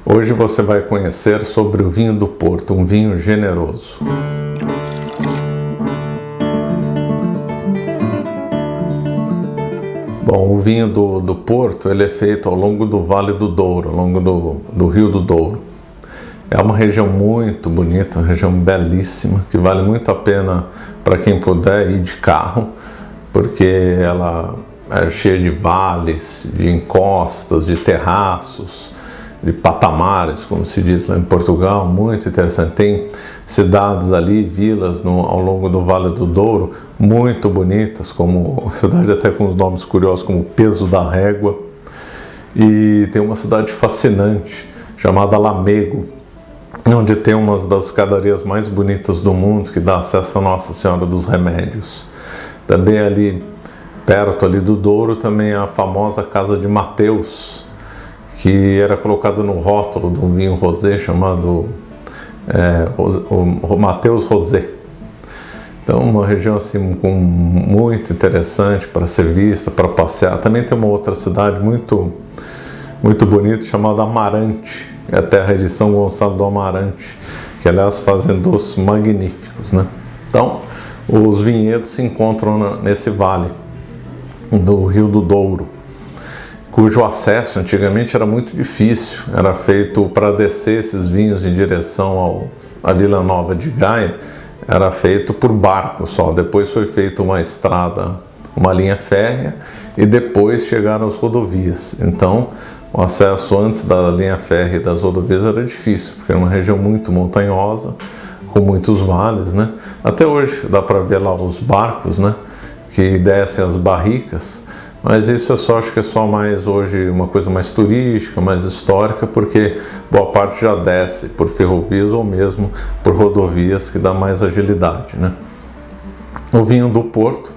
Hoje você vai conhecer sobre o vinho do Porto, um vinho generoso. Bom, o vinho do Porto ele é feito ao longo do Vale do Douro, ao longo do Rio do Douro. É uma região muito bonita, uma região belíssima, que vale muito a pena para quem puder ir de carro, porque ela é cheia de vales, de encostas, de terraços, de patamares, como se diz lá em Portugal, muito interessante. Tem cidades ali, vilas ao longo do Vale do Douro, muito bonitas, como cidade até com os nomes curiosos, como Peso da Régua. E tem uma cidade fascinante, chamada Lamego, onde tem uma das escadarias mais bonitas do mundo, que dá acesso a Nossa Senhora dos Remédios. Também ali, perto ali do Douro, também a famosa Casa de Mateus, que era colocada no rótulo de um vinho rosé chamado o Mateus Rosé. Então, uma região assim muito interessante para ser vista, para passear. Também tem uma outra cidade muito bonita chamada Amarante, é a terra de São Gonçalo do Amarante, que aliás fazem doces magníficos, né? Então, os vinhedos se encontram nesse vale do Rio do Douro, cujo acesso antigamente era muito difícil. Era feito para descer esses vinhos em direção à Vila Nova de Gaia, era feito por barco só. Depois foi feita uma estrada, uma linha férrea, e depois chegaram as rodovias. Então, o acesso antes da linha férrea e das rodovias era difícil, porque era uma região muito montanhosa, com muitos vales, né? Até hoje dá para ver lá os barcos, né, que descem as barricas. Mas isso acho que é só mais hoje uma coisa mais turística, mais histórica, porque boa parte já desce por ferrovias ou mesmo por rodovias, que dá mais agilidade, né? O vinho do Porto,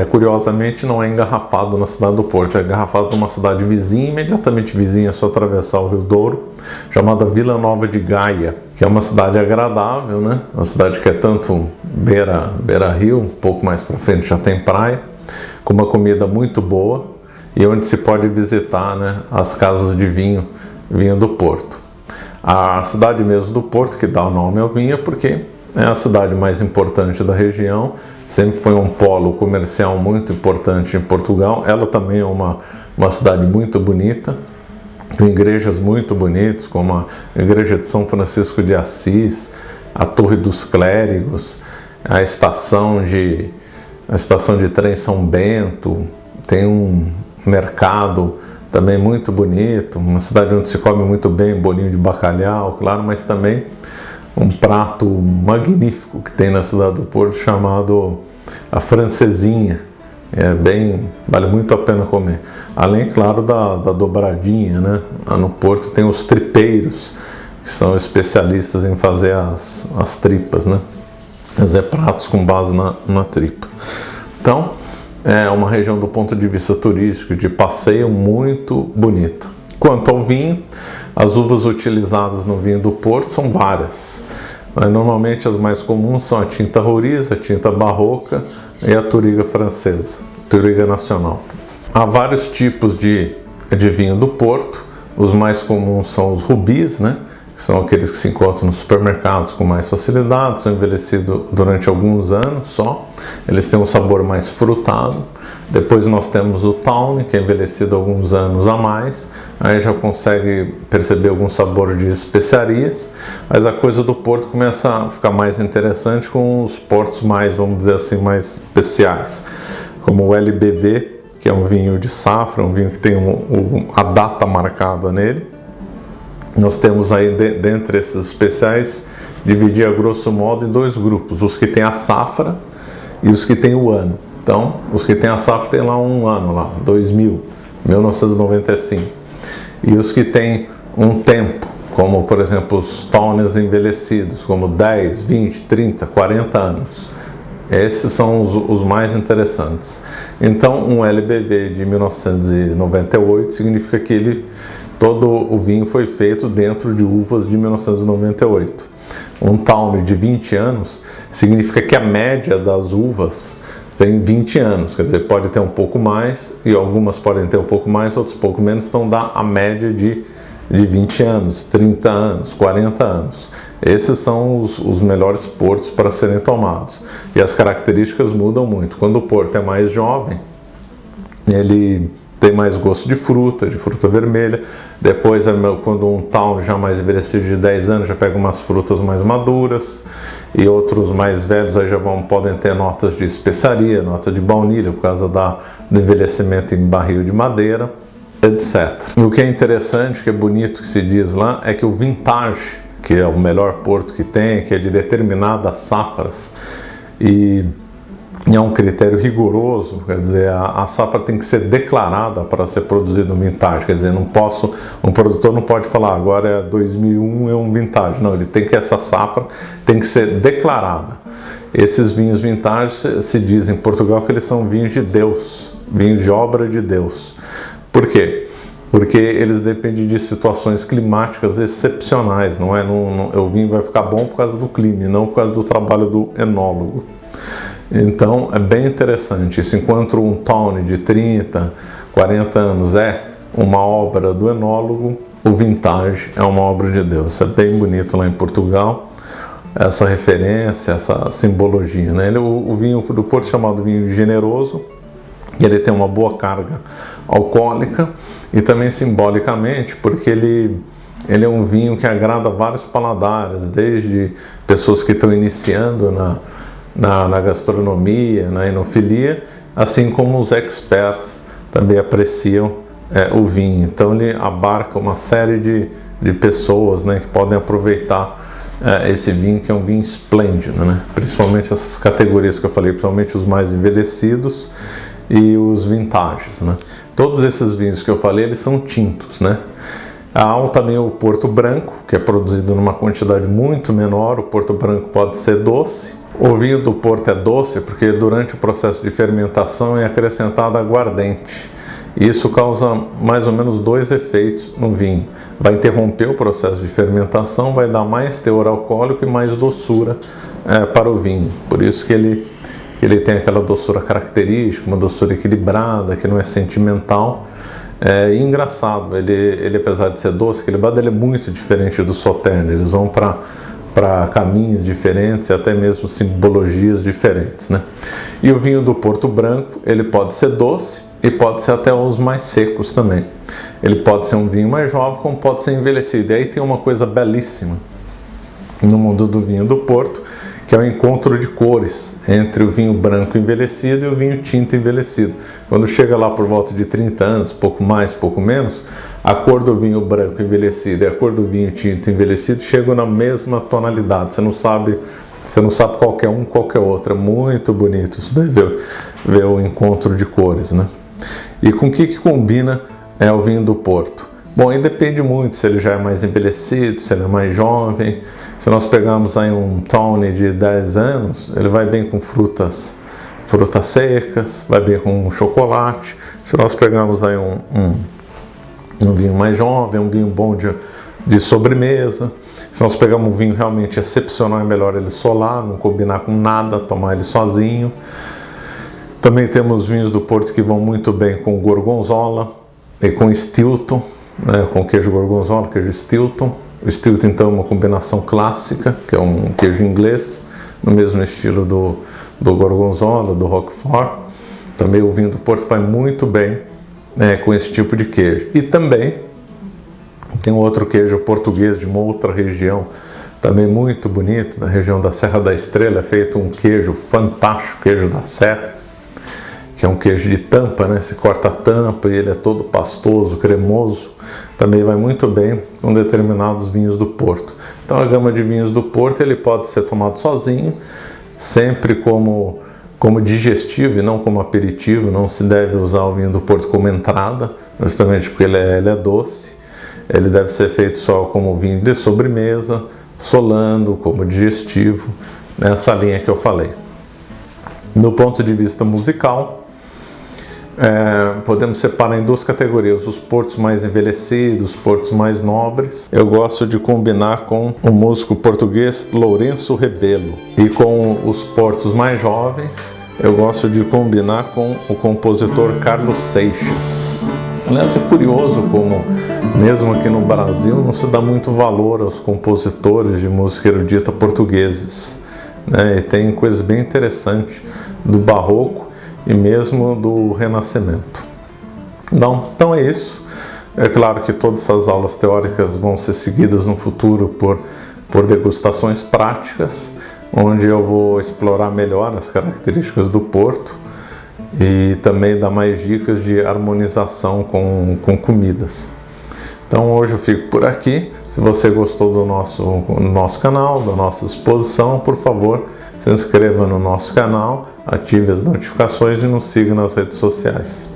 curiosamente, não é engarrafado na cidade do Porto, é engarrafado numa cidade vizinha, imediatamente vizinha, é só atravessar o Rio Douro, chamada Vila Nova de Gaia, que é uma cidade agradável, né? Uma cidade que é tanto beira-rio, um pouco mais para frente já tem praia, com uma comida muito boa e onde se pode visitar, né, as casas de vinho do Porto. A cidade mesmo do Porto, que dá o nome ao vinho, porque é a cidade mais importante da região, sempre foi um polo comercial muito importante em Portugal. Ela também é uma cidade muito bonita, com igrejas muito bonitas, como a Igreja de São Francisco de Assis, a Torre dos Clérigos, a estação de trem São Bento, tem um mercado também muito bonito, uma cidade onde se come muito bem bolinho de bacalhau, claro, mas também um prato magnífico que tem na cidade do Porto chamado a francesinha. Vale muito a pena comer. Além, claro, da dobradinha, né? Lá no Porto tem os tripeiros, que são especialistas em fazer as tripas, né? Fazer pratos com base na tripa. Então, é uma região do ponto de vista turístico, de passeio, muito bonita. Quanto ao vinho, as uvas utilizadas no vinho do Porto são várias. Normalmente as mais comuns são a tinta roriz, a tinta barroca e a touriga francesa, touriga nacional. Há vários tipos de vinho do Porto. Os mais comuns são os rubis, né? Que são aqueles que se encontram nos supermercados com mais facilidade, são envelhecidos durante alguns anos só, eles têm um sabor mais frutado. Depois nós temos o Tawny, que é envelhecido alguns anos a mais, aí já consegue perceber algum sabor de especiarias, mas a coisa do Porto começa a ficar mais interessante com os portos mais, vamos dizer assim, mais especiais, como o LBV, que é um vinho de safra, um vinho que tem a data marcada nele. Nós temos aí, dentre esses especiais, dividir a grosso modo em dois grupos, os que têm a safra e os que têm o ano. Então, os que têm a safra tem lá um ano, 1995. E os que têm um tempo, como por exemplo os Tawnies envelhecidos, como 10, 20, 30, 40 anos. Esses são os mais interessantes. Então, um LBV de 1998 significa que todo o vinho foi feito dentro de uvas de 1998. Um Tawny de 20 anos significa que a média das uvas tem 20 anos, quer dizer, pode ter um pouco mais, e algumas podem ter um pouco mais, outros um pouco menos, então dá a média de de 20 anos, 30 anos, 40 anos. Esses são os melhores portos para serem tomados. E as características mudam muito. Quando o porto é mais jovem, ele tem mais gosto de fruta vermelha. Depois, quando um tal já mais envelhecido de 10 anos, já pega umas frutas mais maduras. E outros mais velhos aí podem ter notas de especiaria, nota de baunilha, por causa do envelhecimento em barril de madeira, etc. E o que é interessante, que é bonito que se diz lá, é que o vintage, que é o melhor porto que tem, que é de determinadas safras, e é um critério rigoroso, quer dizer, a safra tem que ser declarada para ser produzido um vintage, quer dizer, um produtor não pode falar, agora é 2001, é um vintage, não, essa safra tem que ser declarada. Esses vinhos vintage se diz em Portugal que eles são vinhos de Deus, vinhos de obra de Deus. Por quê? Porque eles dependem de situações climáticas excepcionais, o vinho vai ficar bom por causa do clima, e não por causa do trabalho do enólogo. Então é bem interessante isso. Enquanto um Tawny de 30, 40 anos é uma obra do enólogo, o vintage é uma obra de Deus. Isso é bem bonito lá em Portugal, essa referência, essa simbologia, né? O vinho do Porto é chamado vinho generoso. Ele tem uma boa carga alcoólica e também simbolicamente, porque ele é um vinho que agrada vários paladares, desde pessoas que estão iniciando na gastronomia, na enofilia, assim como os experts também apreciam o vinho. Então ele abarca uma série de pessoas, né, que podem aproveitar esse vinho, que é um vinho esplêndido, né? Principalmente essas categorias que eu falei, principalmente os mais envelhecidos e os vintages, né? Todos esses vinhos que eu falei, eles são tintos, né? Há também o Porto Branco, que é produzido numa quantidade muito menor. O Porto Branco pode ser doce. O vinho do Porto é doce porque durante o processo de fermentação é acrescentado aguardente. Isso causa mais ou menos dois efeitos no vinho. Vai interromper o processo de fermentação, vai dar mais teor alcoólico e mais doçura para o vinho. Por isso que ele tem aquela doçura característica, uma doçura equilibrada, que não é sentimental. E engraçado, ele apesar de ser doce, equilibrado, ele é muito diferente do Sauternes. Eles vão para caminhos diferentes e até mesmo simbologias diferentes, né? E o vinho do Porto Branco, ele pode ser doce e pode ser até os mais secos também. Ele pode ser um vinho mais jovem, como pode ser envelhecido. E aí tem uma coisa belíssima no mundo do vinho do Porto, que é o encontro de cores entre o vinho branco envelhecido e o vinho tinto envelhecido. Quando chega lá por volta de 30 anos, pouco mais, pouco menos, a cor do vinho branco envelhecido e a cor do vinho tinto envelhecido chegam na mesma tonalidade. Você não sabe qual é um, qual é outro. É muito bonito isso daí, ver o encontro de cores, né? E com o que combina o vinho do Porto? Bom, aí depende muito se ele já é mais envelhecido, se ele é mais jovem. Se nós pegarmos aí um Tawny de 10 anos, ele vai bem com frutas secas, vai bem com chocolate. Se nós pegarmos aí um vinho mais jovem, um vinho bom de sobremesa. Se nós pegarmos um vinho realmente excepcional, é melhor ele solar, não combinar com nada, tomar ele sozinho. Também temos vinhos do Porto que vão muito bem com gorgonzola e com Stilton, né, com queijo gorgonzola, queijo Stilton. O Stilton, então, é uma combinação clássica, que é um queijo inglês, no mesmo estilo do gorgonzola, do Roquefort. Também o vinho do Porto vai muito bem com esse tipo de queijo. E também tem um outro queijo português de uma outra região, também muito bonito, da região da Serra da Estrela. É feito um queijo fantástico, queijo da Serra, que é um queijo de tampa, né? Se corta a tampa e ele é todo pastoso, cremoso. Também vai muito bem com determinados vinhos do Porto. Então a gama de vinhos do Porto, ele pode ser tomado sozinho, sempre como digestivo e não como aperitivo. Não se deve usar o vinho do Porto como entrada, justamente porque ele é doce. Ele deve ser feito só como vinho de sobremesa, solando, como digestivo, nessa linha que eu falei. Do ponto de vista musical, podemos separar em duas categorias: os portos mais envelhecidos, os portos mais nobres. Eu gosto de combinar com o músico português Lourenço Rebelo, e com os portos mais jovens eu gosto de combinar com o compositor Carlos Seixas. Aliás, é curioso como, mesmo aqui no Brasil, não se dá muito valor aos compositores de música erudita portugueses, né? E tem coisas bem interessantes do Barroco e mesmo do Renascimento. Então é isso. É claro que todas essas aulas teóricas vão ser seguidas no futuro por degustações práticas, onde eu vou explorar melhor as características do Porto e também dar mais dicas de harmonização com comidas. Então hoje eu fico por aqui. Se você gostou do nosso canal, da nossa exposição, por favor, se inscreva no nosso canal, ative as notificações e nos siga nas redes sociais.